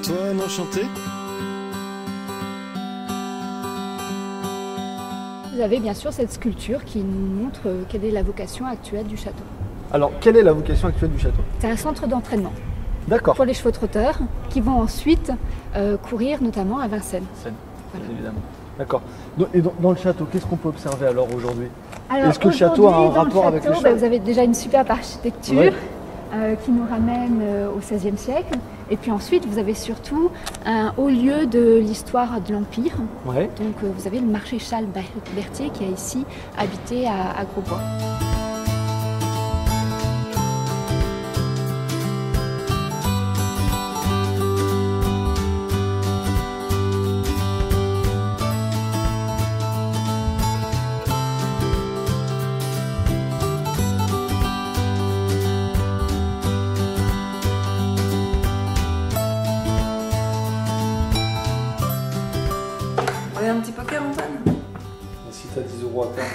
Antoine, enchanté. Vous avez bien sûr cette sculpture qui nous montre quelle est la vocation actuelle du château. Alors, quelle est la vocation actuelle du château? C'est un centre d'entraînement D'accord. pour les chevaux trotteurs qui vont ensuite courir notamment à Vincennes. Voilà. Évidemment. D'accord. Et dans le château, qu'est-ce qu'on peut observer alors aujourd'hui? Alors, est-ce que le château a un dans le rapport avec les château, chevaux? Vous avez déjà une superbe architecture. Ouais. Qui nous ramène au XVIe siècle. Et puis ensuite, vous avez surtout un haut lieu de l'histoire de l'Empire. Ouais. Donc vous avez le maréchal Berthier qui a ici habité à Grosbois. Un petit poker, Antoine? Si t'as 10 € à faire.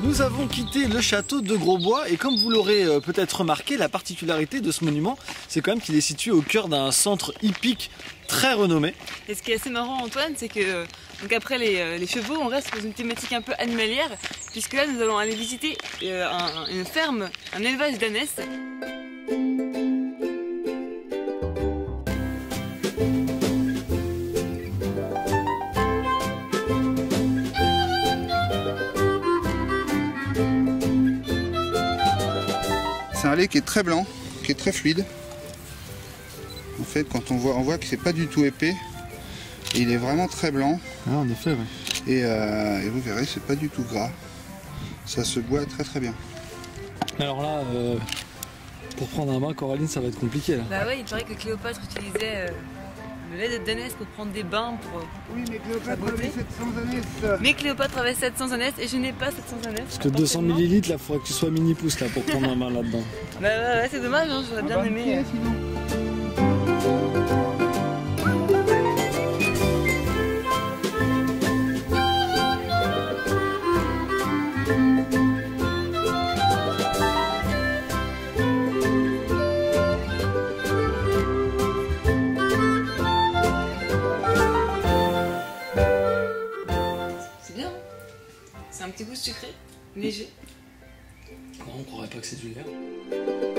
Nous avons quitté le château de Grosbois et comme vous l'aurez peut-être remarqué, la particularité de ce monument, c'est quand même qu'il est situé au cœur d'un centre hippique très renommé. Et ce qui est assez marrant, Antoine, c'est que donc après les chevaux, on reste dans une thématique un peu animalière, puisque là nous allons aller visiter une ferme, un élevage d'ânesses. C'est un lait qui est très blanc, qui est très fluide. En fait, quand on voit que c'est pas du tout épais. Et il est vraiment très blanc. Ah, en effet, oui. Et vous verrez, c'est pas du tout gras. Ça se boit très très bien. Alors là, pour prendre un bain, Coraline, ça va être compliqué là. Bah ouais, il paraît que Cléopâtre utilisait le lait d'ânesse pour prendre des bains pour... Oui, mais Cléopâtre avait 700 ânesses. Mais Cléopâtre avait 700 ânesses et je n'ai pas 700 ânesses. Parce que 200 ml, là, il faudrait que tu sois mini-pouce là pour prendre un bain là-dedans. Bah ouais, c'est dommage, hein, j'aurais bien aimé. C'est bien, c'est un petit goût sucré, léger. Non, on croirait pas que c'est du lait.